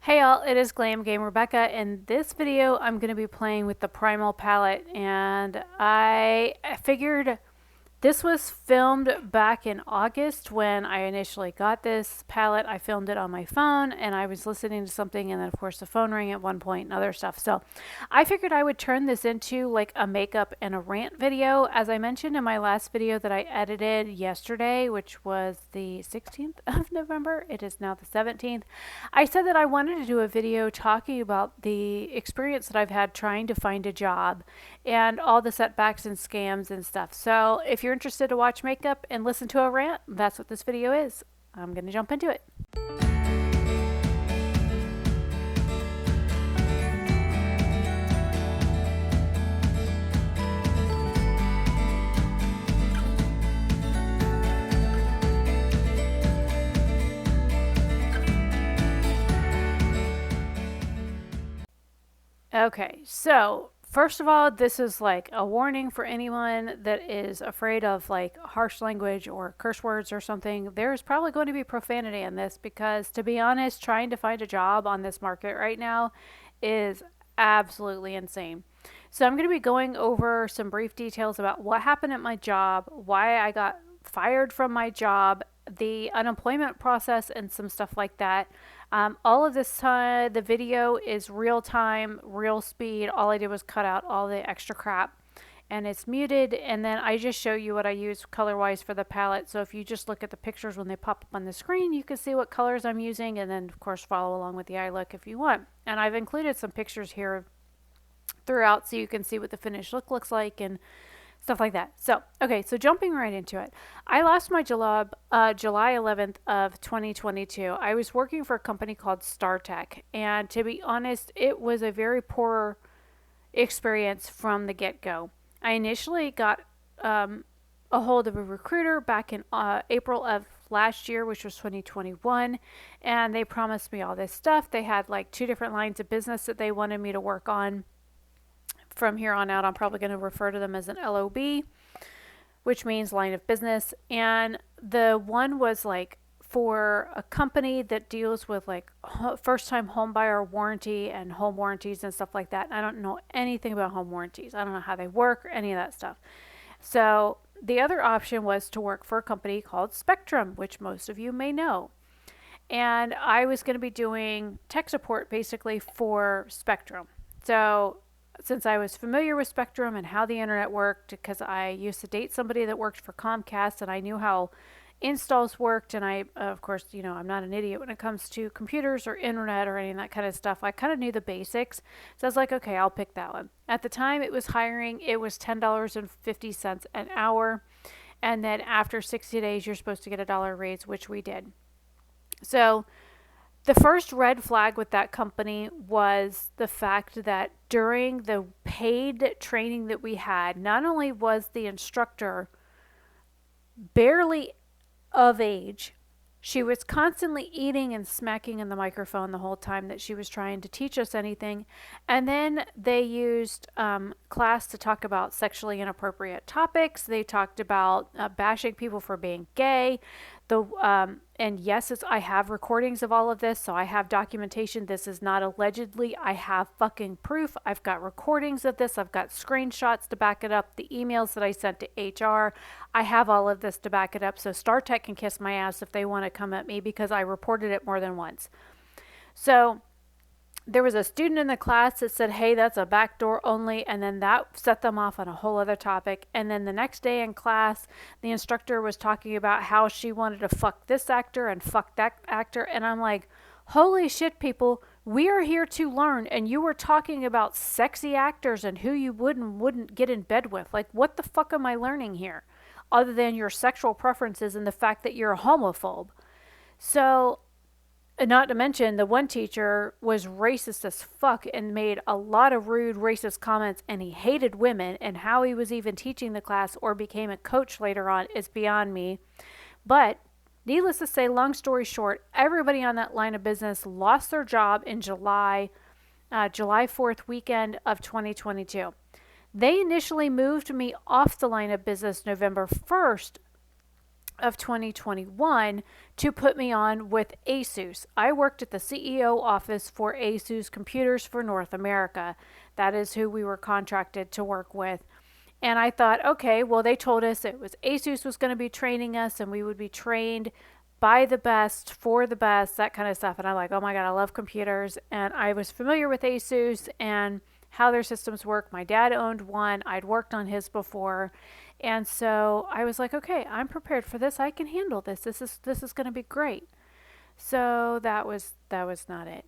Hey all, it is Glam Game Rebecca. In this video, I'm going to be playing with the Primal palette, and I figured this was filmed back in August when I initially got this palette. I filmed it on my phone and I was listening to something, and then of course the phone rang at one point and other stuff. So I figured I would turn this into like a makeup and a rant video. As I mentioned in my last video that I edited yesterday, which was the 16th of November, it is now the 17th. I said that I wanted to do a video talking about the experience that I've had trying to find a job and all the setbacks and scams and stuff. So if you're interested to watch makeup and listen to a rant, that's what this video is. I'm going to jump into it. Okay, so first of all, this is like a warning for anyone that is afraid of like harsh language or curse words or something. There's probably going to be profanity in this because, to be honest, trying to find a job on this market right now is absolutely insane. So, I'm going to be going over some brief details about what happened at my job, why I got fired from my job, the unemployment process, and some stuff like that. All of this time, the video is real time, real speed. All I did was cut out all the extra crap and it's muted. And then I just show you what I use color wise for the palette. So if you just look at the pictures when they pop up on the screen, you can see what colors I'm using. And then, of course, follow along with the eye look if you want. And I've included some pictures here throughout so you can see what the finished look looks like and stuff like that. So, okay, so jumping right into it. I lost my job July 11th of 2022. I was working for a company called StarTech, and to be honest, it was a very poor experience from the get-go. I initially got a hold of a recruiter back in April of last year, which was 2021, and they promised me all this stuff. They had like 2 different lines of business that they wanted me to work on. From here on out, I'm probably going to refer to them as an LOB, which means line of business. And the one was like for a company that deals with like first time home buyer warranty and home warranties and stuff like that. I don't know anything about home warranties. I don't know how they work or any of that stuff. So the other option was to work for a company called Spectrum, which most of you may know. And I was going to be doing tech support basically for Spectrum. So since I was familiar with Spectrum and how the internet worked, because I used to date somebody that worked for Comcast and I knew how installs worked, and I, of course, I'm not an idiot when it comes to computers or internet or any of that kind of stuff. I kind of knew the basics. So I was like, okay, I'll pick that one. At the time it was hiring, it was $10.50 an hour. And then after 60 days, you're supposed to get a dollar raise, which we did. So the first red flag with that company was the fact that during the paid training that we had, not only was the instructor barely of age, she was constantly eating and smacking in the microphone the whole time that she was trying to teach us anything. And then they used class to talk about sexually inappropriate topics. They talked about bashing people for being gay. And yes, I have recordings of all of this, so I have documentation. This is not allegedly. I have fucking proof. I've got recordings of this. I've got screenshots to back it up. The emails that I sent to HR. I have all of this to back it up. So StarTech can kiss my ass if they want to come at me because I reported it more than once. So there was a student in the class that said, hey, that's a backdoor only. And then that set them off on a whole other topic. And then the next day in class, the instructor was talking about how she wanted to fuck this actor and fuck that actor. And I'm like, holy shit, people, we are here to learn. And you were talking about sexy actors and who you wouldn't get in bed with. Like, what the fuck am I learning here? Other than your sexual preferences and the fact that you're a homophobe. So, not to mention, the one teacher was racist as fuck and made a lot of rude racist comments, and he hated women, and how he was even teaching the class or became a coach later on is beyond me. But needless to say, long story short, everybody on that line of business lost their job in July 4th weekend of 2022. They initially moved me off the line of business November 1st of 2021 to put me on with Asus. I worked at the CEO office for Asus Computers for North America. That is who we were contracted to work with. And I thought, okay, well, they told us it was Asus was going to be training us and we would be trained by the best, for the best, that kind of stuff. And I'm like, oh my God, I love computers. And I was familiar with Asus and how their systems work. My dad owned one, I'd worked on his before. And so I was like, okay, I'm prepared for this. I can handle this. This is going to be great. So that was not it.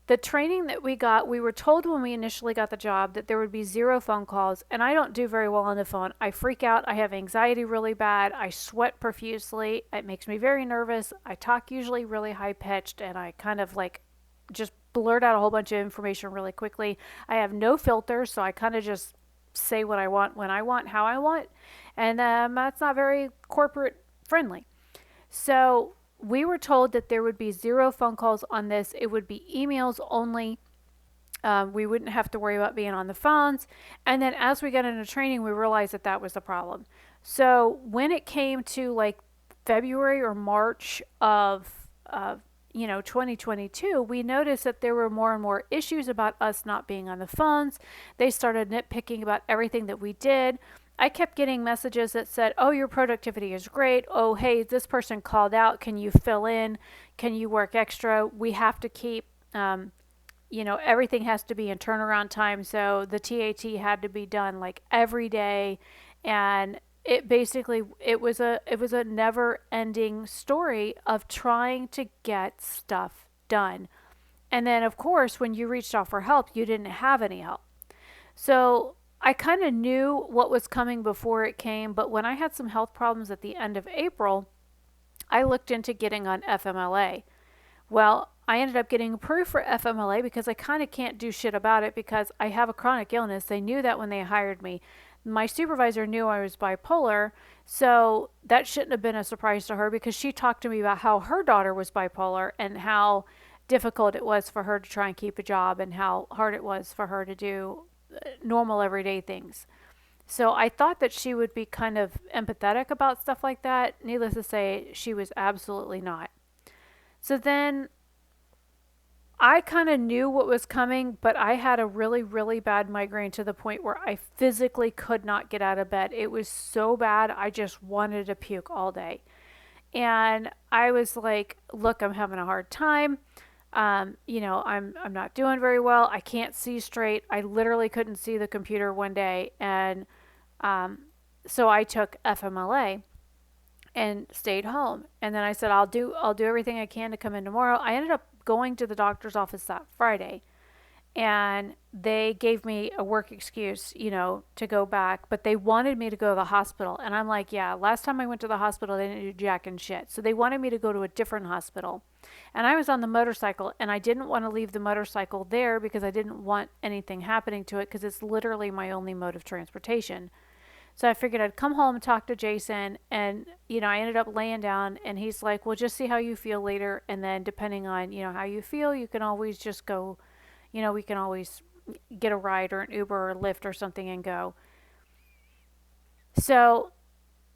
The training that we got, we were told when we initially got the job that there would be zero phone calls, and I don't do very well on the phone. I freak out. I have anxiety really bad. I sweat profusely. It makes me very nervous. I talk usually really high pitched, and I kind of like just blurt out a whole bunch of information really quickly. I have no filter, so I kind of just say what I want, when I want, how I want, and that's not very corporate friendly. So we were told that there would be zero phone calls on this. It would be emails only. We wouldn't have to worry about being on the phones. And then as we got into training, we realized that that was the problem. So when it came to like February or March of 2022, we noticed that there were more and more issues about us not being on the phones. They started nitpicking about everything that we did. I kept getting messages that said, oh, your productivity is great. Oh, hey, this person called out. Can you fill in? Can you work extra? We have to keep, everything has to be in turnaround time. So the TAT had to be done like every day. And it was a never ending story of trying to get stuff done. And then, of course, when you reached out for help, you didn't have any help. So I kind of knew what was coming before it came, but when I had some health problems at the end of April, I looked into getting on FMLA. Well, I ended up getting approved for FMLA because I kind of can't do shit about it because I have a chronic illness. They knew that when they hired me. My supervisor knew I was bipolar, so that shouldn't have been a surprise to her because she talked to me about how her daughter was bipolar and how difficult it was for her to try and keep a job and how hard it was for her to do normal everyday things. So I thought that she would be kind of empathetic about stuff like that. Needless to say, she was absolutely not. So then I kind of knew what was coming, but I had a really, really bad migraine to the point where I physically could not get out of bed. It was so bad, I just wanted to puke all day. And I was like, look, I'm having a hard time. I'm not doing very well. I can't see straight. I literally couldn't see the computer one day. And so I took FMLA and stayed home. And then I said, I'll do everything I can to come in tomorrow. I ended up going to the doctor's office that Friday, and they gave me a work excuse, to go back, but they wanted me to go to the hospital. And I'm like, yeah, last time I went to the hospital, they didn't do jack and shit. So they wanted me to go to a different hospital. And I was on the motorcycle, and I didn't want to leave the motorcycle there because I didn't want anything happening to it because it's literally my only mode of transportation. So I figured I'd come home and talk to Jason, and I ended up laying down, and he's like, "Well, just see how you feel later, and then depending on how you feel, you can always just go. We can always get a ride or an Uber or a Lyft or something and go." So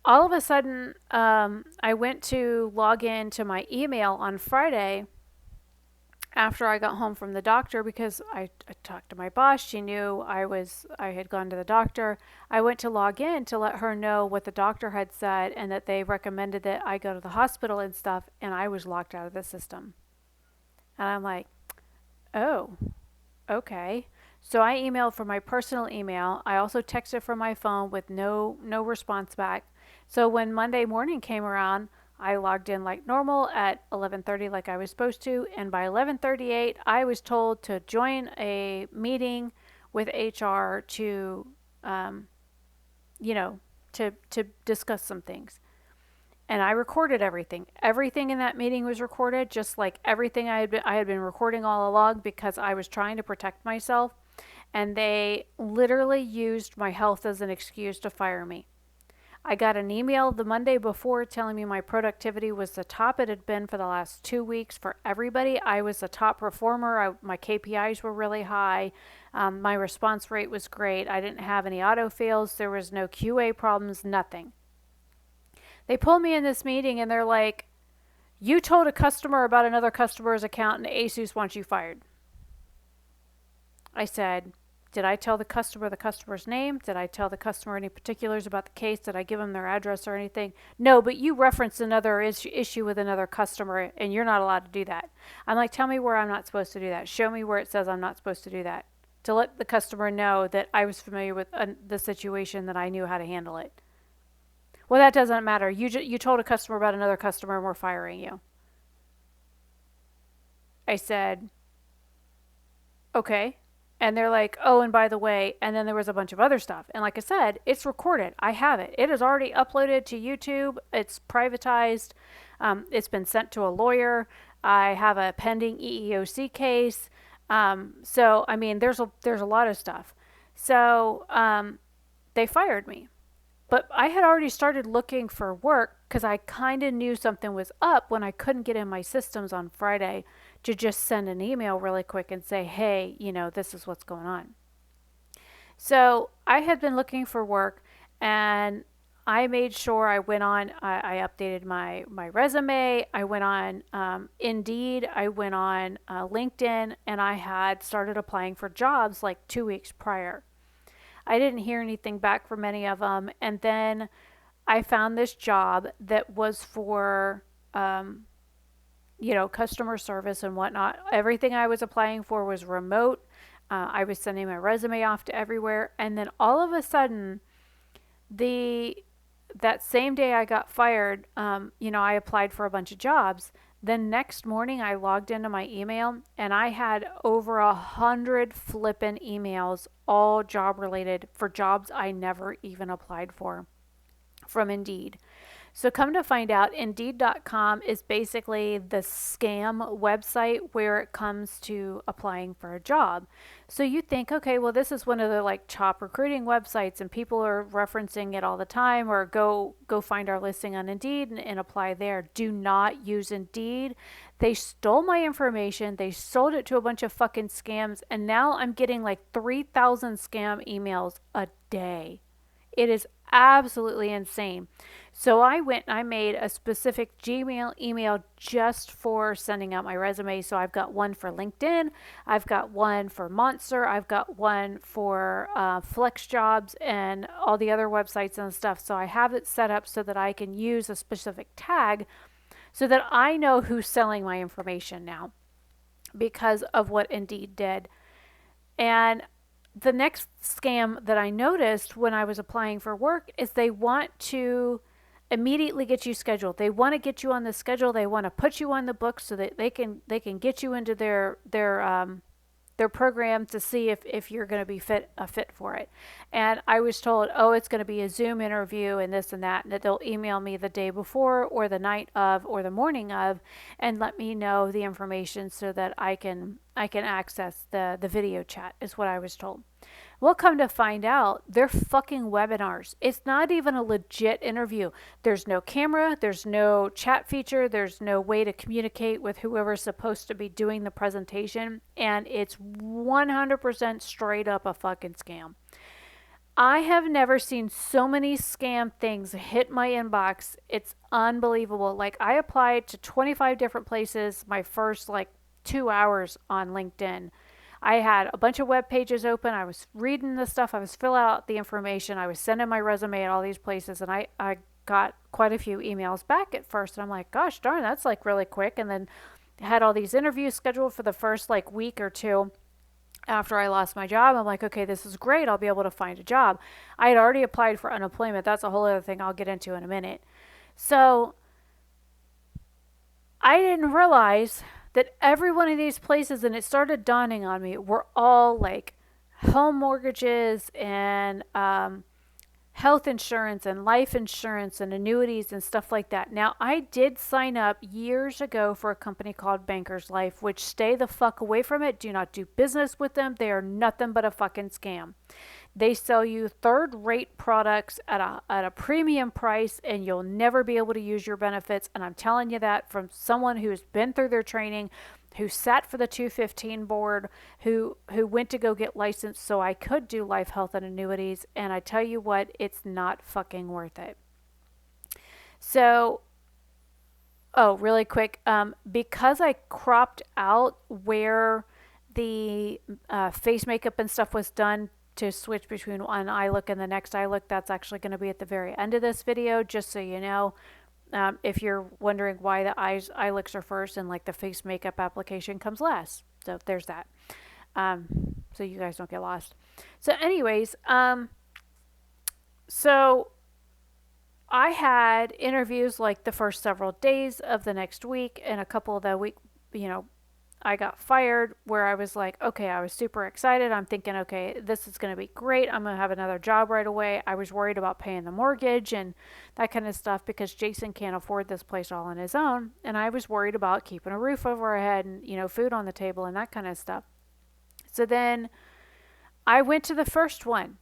all of a sudden, I went to log in to my email on Friday after I got home from the doctor because I talked to my boss. She knew I had gone to the doctor. I went to log in to let her know what the doctor had said and that they recommended that I go to the hospital and stuff, and I was locked out of the system. And I'm like, oh, okay. So I emailed from my personal email. I also texted from my phone with no response back. So when Monday morning came around, I logged in like normal at 11:30 like I was supposed to, and by 11:38 I was told to join a meeting with HR to you know, to discuss some things. And I recorded everything. Everything in that meeting was recorded, just like everything I had been recording all along because I was trying to protect myself. And they literally used my health as an excuse to fire me. I got an email the Monday before telling me my productivity was the top it had been for the last 2 weeks for everybody. I was the top performer. My KPIs were really high. My response rate was great. I didn't have any auto fails. There was no QA problems, nothing. They pulled me in this meeting and they're like, You told a customer about another customer's account and ASUS wants you fired. I said, did I tell the customer's name? Did I tell the customer any particulars about the case? Did I give them their address or anything? No, but you referenced another issue with another customer and you're not allowed to do that. I'm like, tell me where I'm not supposed to do that. Show me where it says I'm not supposed to do that. To let the customer know that I was familiar with the situation, that I knew how to handle it. Well, that doesn't matter. You told a customer about another customer and we're firing you. I said, okay. And they're like, oh, and by the way, and then there was a bunch of other stuff. And like I said, it's recorded. I have it. It is already uploaded to YouTube. It's privatized. It's been sent to a lawyer. I have a pending EEOC case. So I mean, there's a lot of stuff. So they fired me. But I had already started looking for work because I kind of knew something was up when I couldn't get in my systems on Friday to just send an email really quick and say, hey, this is what's going on. So I had been looking for work and I made sure I went on, I updated my resume. I went on Indeed. I went on LinkedIn, and I had started applying for jobs like 2 weeks prior. I didn't hear anything back from any of them. And then I found this job that was for, customer service and whatnot. Everything I was applying for was remote. I was sending my resume off to everywhere. And then all of a sudden, that same day I got fired, I applied for a bunch of jobs. Then next morning I logged into my email and I had over 100 flippin' emails, all job related, for jobs I never even applied for from Indeed. So come to find out, Indeed.com is basically the scam website where it comes to applying for a job. So you think, okay, well, this is one of the like top recruiting websites and people are referencing it all the time, or go find our listing on Indeed and apply there. Do not use Indeed. They stole my information. They sold it to a bunch of fucking scams. And now I'm getting like 3,000 scam emails a day. It is absolutely insane. So I went and I made a specific Gmail email just for sending out my resume. So I've got one for LinkedIn, I've got one for Monster, I've got one for Flex Jobs and all the other websites and stuff. So I have it set up so that I can use a specific tag so that I know who's selling my information now because of what Indeed did. And the next scam that I noticed when I was applying for work is they want to immediately get you scheduled. They want to get you on the schedule. They want to put you on the books so that they can get you into their program to see if you're going to be a fit for it. And I was told, oh, it's going to be a Zoom interview and this and that they'll email me the day before or the night of or the morning of and let me know the information so that I can access the video chat, is what I was told. Well, come to find out, they're fucking webinars. It's not even a legit interview. There's no camera, there's no chat feature, there's no way to communicate with whoever's supposed to be doing the presentation, and it's 100% straight up a fucking scam. I have never seen so many scam things hit my inbox. It's unbelievable. Like, I applied to 25 different places my first 2 hours on LinkedIn. I had a bunch of web pages open. I was reading the stuff. I was filling out the information. I was sending my resume at all these places. And I got quite a few emails back at first. And I'm like, gosh darn, that's really quick. And then had all these interviews scheduled for the first week or two after I lost my job. I'm like, okay, this is great. I'll be able to find a job. I had already applied for unemployment. That's a whole other thing I'll get into in a minute. So I didn't realize that every one of these places, and it started dawning on me, were all home mortgages and health insurance and life insurance and annuities and stuff like that. Now, I did sign up years ago for a company called Bankers Life, which stay the fuck away from it. Do not do business with them. They are nothing but a fucking scam. They sell you third-rate products at a premium price, and you'll never be able to use your benefits. And I'm telling you that from someone who's been through their training, who sat for the 215 board, who went to go get licensed so I could do life, health, and annuities. And I tell you what, it's not fucking worth it. So Oh, really quick. Because I cropped out where the face makeup and stuff was done to switch between one eye look and the next eye look, that's actually going to be at the very end of this video, just so you know. If you're wondering why the eye looks are first and like the face makeup application comes last. So there's that. So you guys don't get lost. So anyways, so I had interviews like the first several days of the next week, and a couple of the week, you know, I got fired where I was like, okay, I was super excited. I'm thinking, okay, this is going to be great. I'm going to have another job right away. I was worried about paying the mortgage and that kind of stuff because Jason can't afford this place all on his own. And I was worried about keeping a roof over our head and, food on the table and that kind of stuff. So then I went to the first one,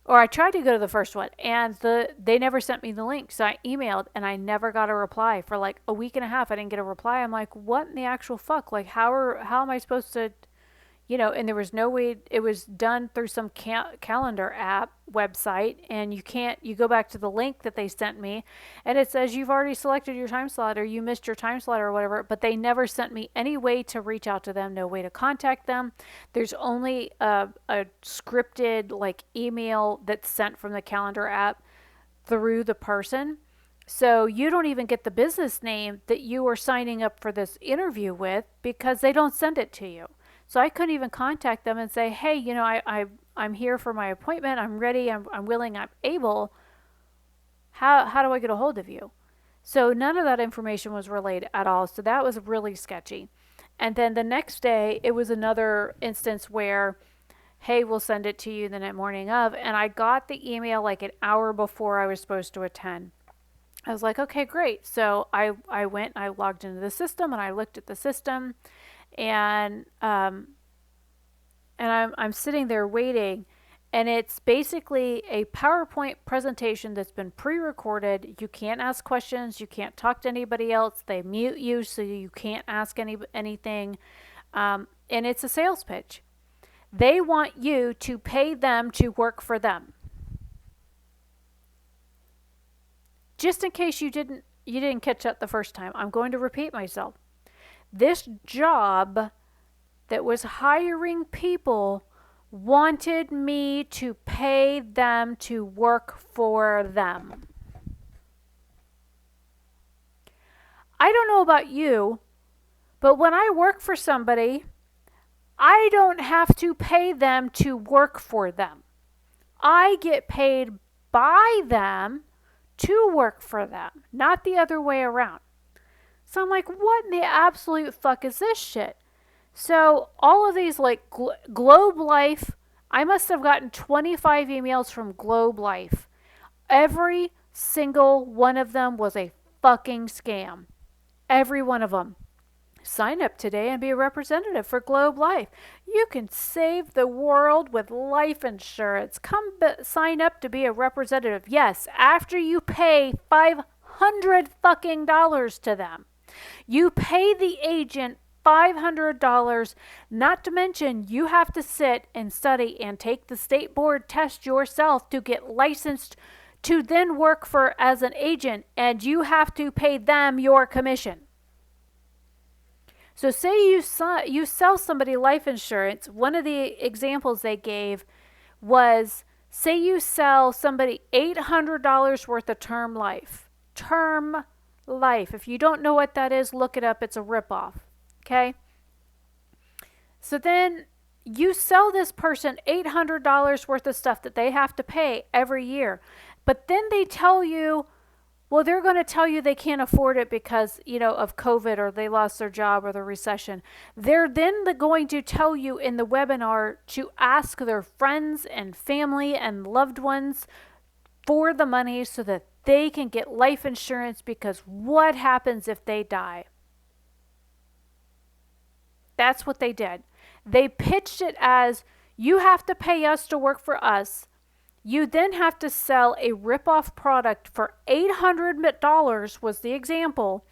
or I tried to go to the first one, and they never sent me the link. So I emailed, and I never got a reply for like a week and a half. I didn't get a reply. I'm like, what in the actual fuck? Like, how am I supposed to, and there was no way. It was done through some calendar app website, and you go back to the link that they sent me, and it says you've already selected your time slot or you missed your time slot or whatever, but they never sent me any way to reach out to them, no way to contact them. There's only a scripted like email that's sent from the calendar app through the person. So you don't even get the business name that you are signing up for this interview with because they don't send it to you. So I couldn't even contact them and say, hey, I'm here for my appointment. I'm ready. I'm willing. I'm able. How do I get a hold of you? So none of that information was relayed at all. So that was really sketchy. And then the next day, it was another instance where, hey, we'll send it to you the next morning of. And I got the email like an hour before I was supposed to attend. I was like, okay, great. So I went, I logged into the system and I looked at the system, and I'm sitting there waiting, and it's basically a PowerPoint presentation that's been pre-recorded. You can't ask questions, you can't talk to anybody else. They mute you so you can't ask anything, and it's a sales pitch. They want you to pay them to work for them. Just in case you didn't catch that the first time, I'm going to repeat myself. This job that was hiring people wanted me to pay them to work for them. I don't know about you, but when I work for somebody, I don't have to pay them to work for them. I get paid by them to work for them, not the other way around. So I'm like, what in the absolute fuck is this shit? So all of these like Globe Life, I must have gotten 25 emails from Globe Life. Every single one of them was a fucking scam. Every one of them. Sign up today and be a representative for Globe Life. You can save the world with life insurance. Come sign up to be a representative. Yes, after you pay $500 fucking dollars to them. You pay the agent $500, not to mention you have to sit and study and take the state board test yourself to get licensed to then work for as an agent, and you have to pay them your commission. So say you sell somebody life insurance. One of the examples they gave was, say you sell somebody $800 worth of term life. Term life. If you don't know what that is, look it up. It's a ripoff. Okay? So then you sell this person $800 worth of stuff that they have to pay every year. But then they tell you, well, they're going to tell you they can't afford it because, of COVID, or they lost their job, or the recession. They're then going to tell you in the webinar to ask their friends and family and loved ones for the money so that they can get life insurance, because what happens if they die? That's what they did. They pitched it as, you have to pay us to work for us. You then have to sell a rip-off product for $800 was the example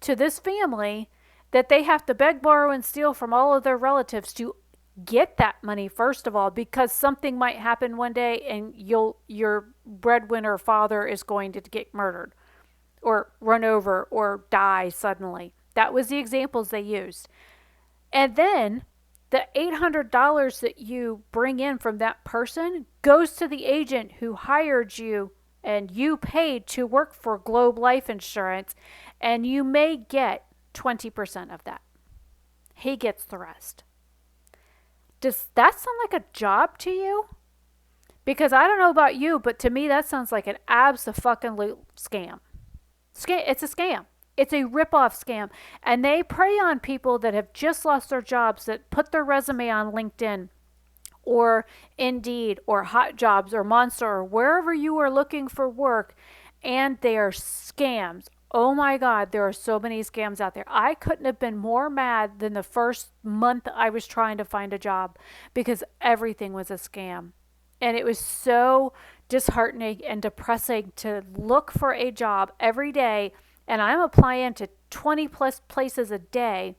to this family that they have to beg, borrow, and steal from all of their relatives to get that money, first of all, because something might happen one day and your breadwinner father is going to get murdered. or run over or die suddenly. That was the examples they used. And then the $800 that you bring in from that person goes to the agent who hired you and you paid to work for Globe Life Insurance, and you may get 20% of that. He gets the rest. Does that sound like a job to you? Because I don't know about you, but to me that sounds like an abso-fucking-lute scam. It's a scam. It's a rip-off scam. And they prey on people that have just lost their jobs, that put their resume on LinkedIn or Indeed or Hot Jobs or Monster or wherever you are looking for work, and they are scams. Oh my God, there are so many scams out there. I couldn't have been more mad than the first month I was trying to find a job because everything was a scam. And it was so disheartening and depressing to look for a job every day, and I'm applying to 20 plus places a day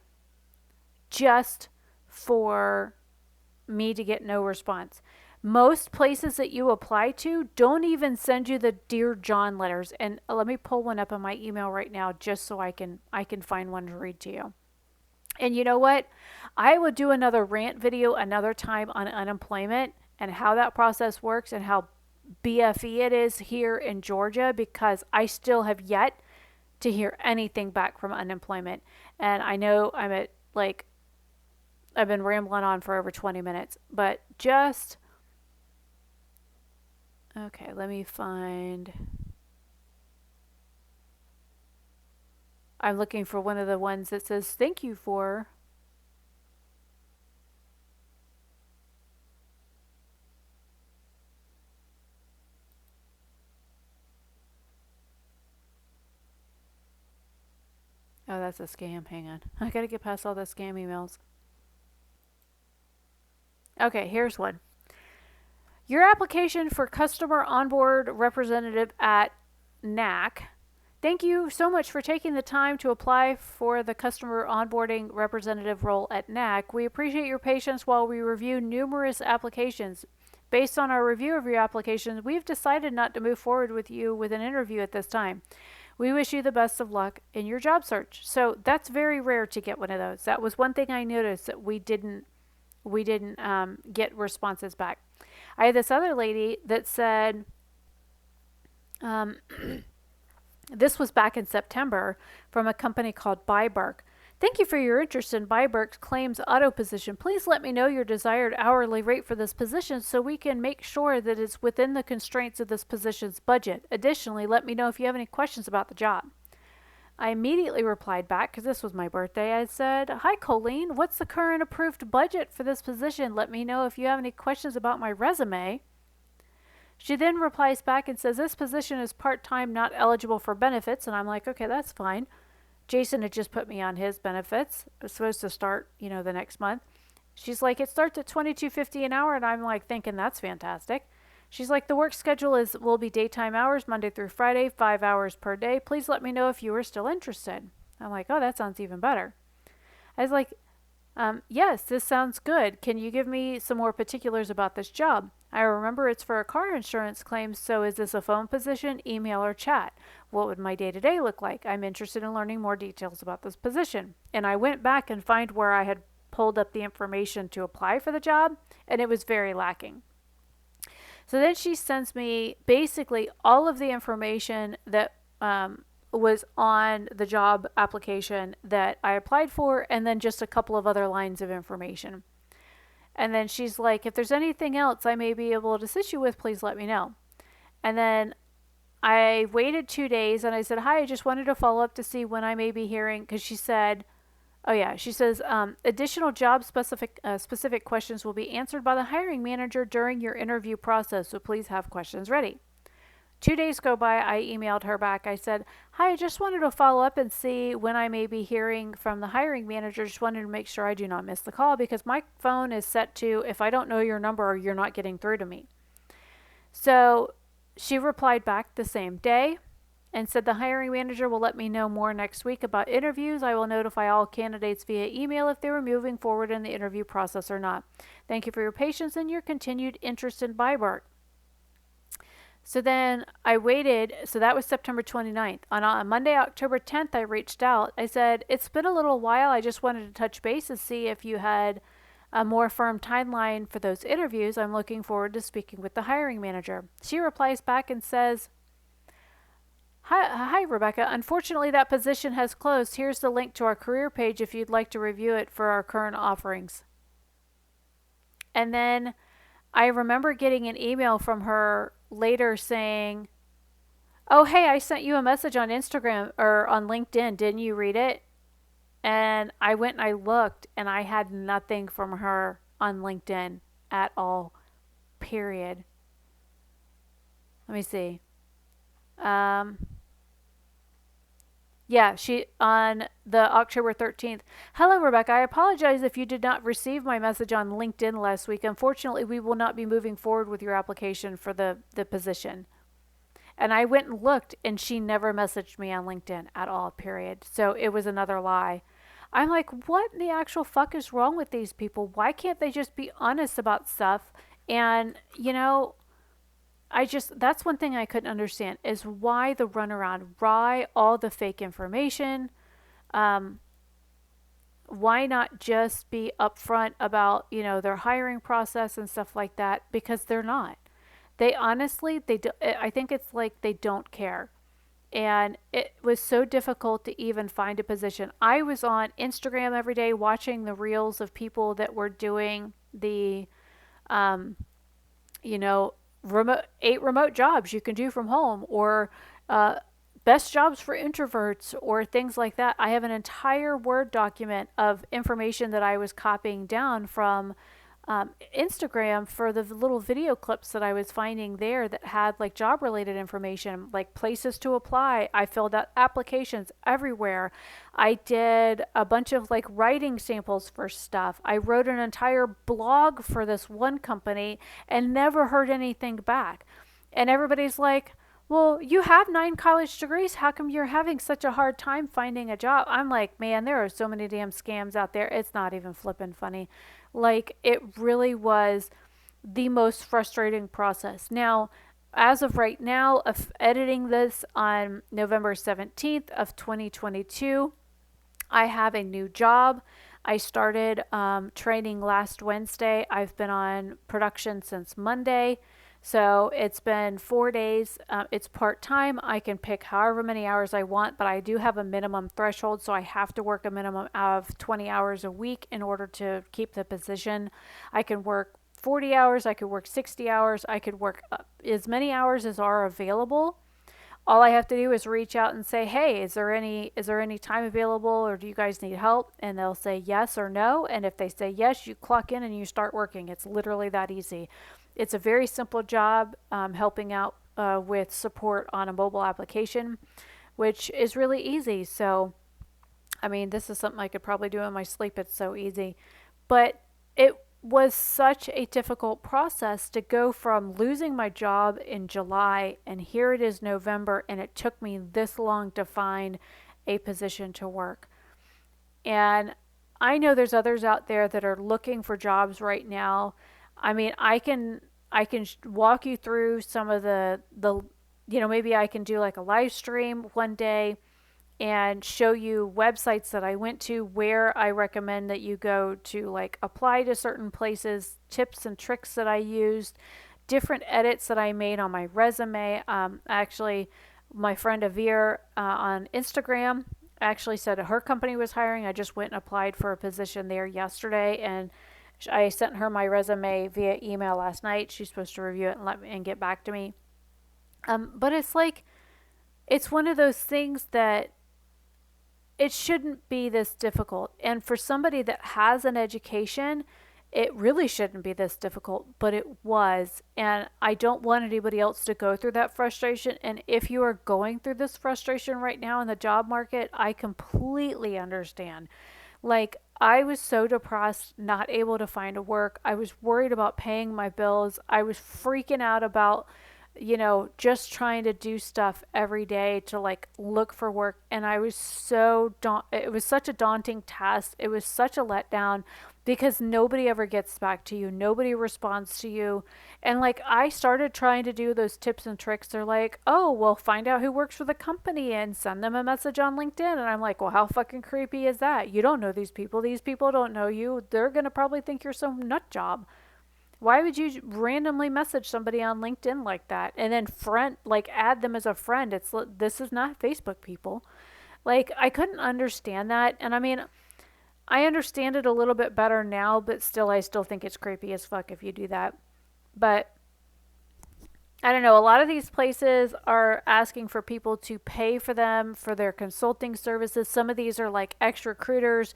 just for me to get no response. Most places that you apply to don't even send you the Dear John letters. And let me pull one up on my email right now just so I can find one to read to you. And you know what? I will do another rant video another time on unemployment and how that process works and how BFE it is here in Georgia, because I still have yet to hear anything back from unemployment. And I know I've been rambling on for over 20 minutes, but just, okay, let me find, I'm looking for one of the ones that says thank you for. Oh, that's a scam. Hang on. I gotta get past all the scam emails. Okay, here's one. Your application for customer onboard representative at NAC. Thank you so much for taking the time to apply for the customer onboarding representative role at NAC. We appreciate your patience while we review numerous applications. Based on our review of your applications, we've decided not to move forward with you with an interview at this time. We wish you the best of luck in your job search. So that's very rare to get one of those. That was one thing I noticed that we didn't get responses back. I had this other lady that said, this was back in September from a company called Byberg. Thank you for your interest in Byberg's claims auto position. Please let me know your desired hourly rate for this position so we can make sure that it's within the constraints of this position's budget. Additionally, let me know if you have any questions about the job. I immediately replied back, because this was my birthday. I said, hi, Colleen. What's the current approved budget for this position? Let me know if you have any questions about my resume. She then replies back and says, this position is part-time, not eligible for benefits. And I'm like, okay, that's fine. Jason had just put me on his benefits. It was supposed to start, the next month. She's like, it starts at $22.50 an hour. And I'm like thinking, that's fantastic. She's like, the work schedule will be daytime hours, Monday through Friday, 5 hours per day. Please let me know if you are still interested. I'm like, oh, that sounds even better. I was like, yes, this sounds good. Can you give me some more particulars about this job? I remember it's for a car insurance claim, so is this a phone position, email, or chat? What would my day-to-day look like? I'm interested in learning more details about this position. And I went back and find where I had pulled up the information to apply for the job, and it was very lacking. So then she sends me basically all of the information that was on the job application that I applied for, and then just a couple of other lines of information. And then she's like, if there's anything else I may be able to assist you with, please let me know. And then I waited 2 days and I said, hi, I just wanted to follow up to see when I may be hearing, because she said, she says, additional job specific questions will be answered by the hiring manager during your interview process, so please have questions ready. 2 days go by, I emailed her back. I said, hi, I just wanted to follow up and see when I may be hearing from the hiring manager. Just wanted to make sure I do not miss the call because my phone is set to, if I don't know your number, you're not getting through to me. So she replied back the same day and said the hiring manager will let me know more next week about interviews. I will notify all candidates via email if they were moving forward in the interview process or not. Thank you for your patience and your continued interest in Byberg. So then I waited. So that was September 29th. On Monday, October 10th, I reached out. I said, it's been a little while. I just wanted to touch base and see if you had a more firm timeline for those interviews. I'm looking forward to speaking with the hiring manager. She replies back and says, hi, Rebecca. Unfortunately, that position has closed. Here's the link to our career page if you'd like to review it for our current offerings. And then I remember getting an email from her later saying, oh, hey, I sent you a message on Instagram or on LinkedIn. Didn't you read it? And I went and I looked and I had nothing from her on LinkedIn at all, period. Let me see. Um, Yeah, she on the October 13th. Hello, Rebecca. I apologize if you did not receive my message on LinkedIn last week. Unfortunately, we will not be moving forward with your application for the position. And I went and looked, and she never messaged me on LinkedIn at all, period. So it was another lie. I'm like, what in the actual fuck is wrong with these people? Why can't they just be honest about stuff? And, that's one thing I couldn't understand is why the runaround, why all the fake information. Um, why not just be upfront about, their hiring process and stuff like that? Because they're not. They honestly, they do, I think it's like they don't care. And it was so difficult to even find a position. I was on Instagram every day watching the reels of people that were doing the um, you know, remote jobs you can do from home, or uh, best jobs for introverts, or things like that. I have an entire Word document of information that I was copying down from Instagram for the little video clips that I was finding there that had like job related information, like places to apply. I filled out applications everywhere. I did a bunch of like writing samples for stuff. I wrote an entire blog for this one company and never heard anything back. And everybody's like, well, you have 9 college degrees. How come you're having such a hard time finding a job? I'm like, man, there are so many damn scams out there. It's not even flipping funny. Like, it really was the most frustrating process. Now, as of right now, of editing this on November 17th of 2022, I have a new job. I started training last Wednesday. I've been on production since Monday. So it's been 4 days. It's part time. I can pick however many hours I want, but I do have a minimum threshold. So I have to work a minimum of 20 hours a week in order to keep the position. I can work 40 hours. I could work 60 hours. I could work as many hours as are available. All I have to do is reach out and say, "Hey, is there any time available, or do you guys need help?" And they'll say yes or no. And if they say yes, you clock in and you start working. It's literally that easy. It's a very simple job, helping out with support on a mobile application, which is really easy. So, I mean, this is something I could probably do in my sleep. It's so easy. But it was such a difficult process to go from losing my job in July and here it is November, and it took me this long to find a position to work. And I know there's others out there that are looking for jobs right now. I mean, I can walk you through some of maybe I can do like a live stream one day and show you websites that I went to where I recommend that you go to like apply to certain places, tips and tricks that I used, different edits that I made on my resume. Actually, my friend Avir on Instagram actually said her company was hiring. I just went and applied for a position there yesterday, and I sent her my resume via email last night. She's supposed to review it and get back to me. But it's like it's one of those things that it shouldn't be this difficult. And for somebody that has an education, it really shouldn't be this difficult, but it was. And I don't want anybody else to go through that frustration. And if you are going through this frustration right now in the job market, I completely understand. Like, I was so depressed, not able to find a work. I was worried about paying my bills. I was freaking out about just trying to do stuff every day to like look for work. And I was it was such a daunting task. It was such a letdown because nobody ever gets back to you. Nobody responds to you. And like I started trying to do those tips and tricks. They're like, oh, well, find out who works for the company and send them a message on LinkedIn. And I'm like, well, how fucking creepy is that? You don't know these people. These people don't know you. They're going to probably think you're some nut job. Why would you randomly message somebody on LinkedIn like that and then add them as a friend? This is not Facebook, people. Like I couldn't understand that. And I mean, I understand it a little bit better now, but still I still think it's creepy as fuck if you do that. But I don't know, a lot of these places are asking for people to pay for them for their consulting services. Some of these are like ex recruiters.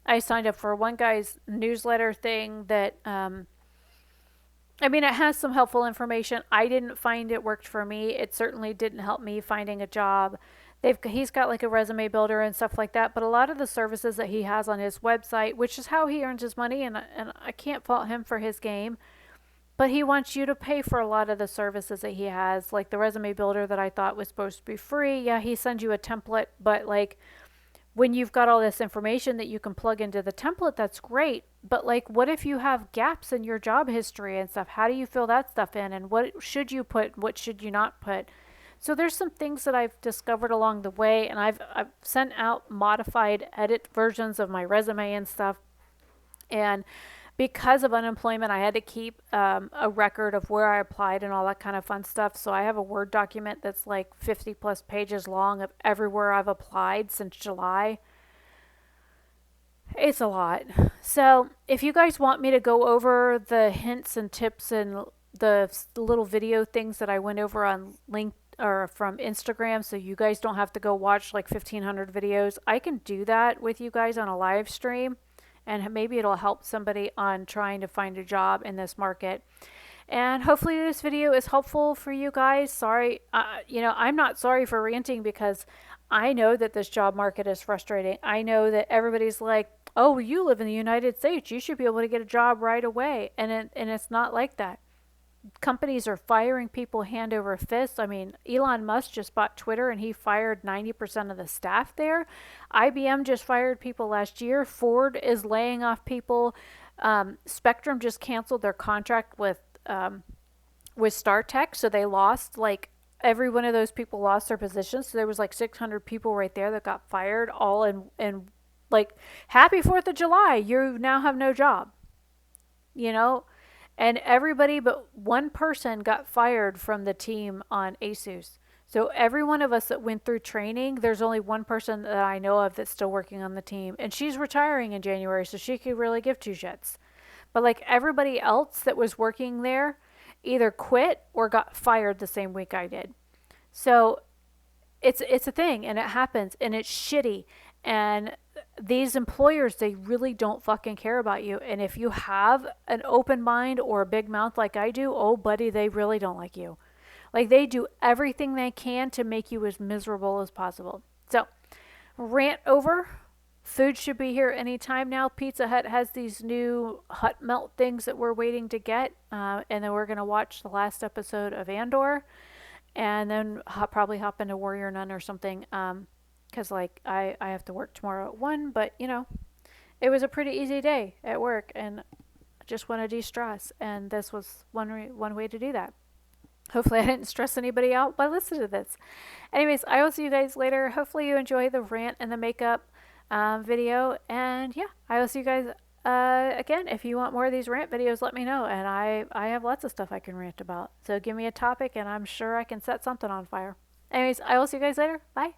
I signed up for one guy's newsletter thing that I mean, it has some helpful information. I didn't find it worked for me. It certainly didn't help me finding a job. He's got like a resume builder and stuff like that, but a lot of the services that he has on his website, which is how he earns his money, and I can't fault him for his game, but he wants you to pay for a lot of the services that he has, like the resume builder that I thought was supposed to be free. Yeah, he sends you a template, but like when you've got all this information that you can plug into the template, that's great. But like, what if you have gaps in your job history and stuff? How do you fill that stuff in? And what should you put? What should you not put? So there's some things that I've discovered along the way, and I've sent out modified edit versions of my resume and stuff. And because of unemployment, I had to keep a record of where I applied and all that kind of fun stuff. So I have a Word document that's like 50 plus pages long of everywhere I've applied since July. It's a lot. So if you guys want me to go over the hints and tips and the little video things that I went over on link or from Instagram, so you guys don't have to go watch like 1,500 videos, I can do that with you guys on a live stream, and maybe it'll help somebody on trying to find a job in this market. And hopefully this video is helpful for you guys. Sorry, I'm not sorry for ranting because I know that this job market is frustrating. I know that everybody's like, oh, you live in the United States. You should be able to get a job right away. And it's not like that. Companies are firing people hand over fist. I mean, Elon Musk just bought Twitter and he fired 90% of the staff there. IBM just fired people last year. Ford is laying off people. Spectrum just canceled their contract with StarTech, so they lost like every one of those people lost their positions. So there was like 600 people right there that got fired, all in like happy 4th of July. You now have no job, you know, and everybody but one person got fired from the team on Asus. So every one of us that went through training, there's only one person that I know of that's still working on the team, and she's retiring in January, so she could really give two shits. But like everybody else that was working there either quit or got fired the same week I did. So it's a thing, and it happens, and it's shitty. And these employers, they really don't fucking care about you. And if you have an open mind or a big mouth like I do, oh buddy, they really don't like you. Like they do everything they can to make you as miserable as possible. So, rant over. Food should be here anytime now. Pizza Hut has these new hut melt things that we're waiting to get. And then we're going to watch the last episode of Andor. And then probably hop into Warrior Nun or something. Because like I have to work tomorrow at 1. But, it was a pretty easy day at work. And I just want to de-stress. And this was one way to do that. Hopefully I didn't stress anybody out by listening to this. Anyways, I will see you guys later. Hopefully you enjoy the rant and the makeup video. And yeah, I will see you guys again. If you want more of these rant videos, let me know. And I have lots of stuff I can rant about. So give me a topic and I'm sure I can set something on fire. Anyways, I will see you guys later. Bye.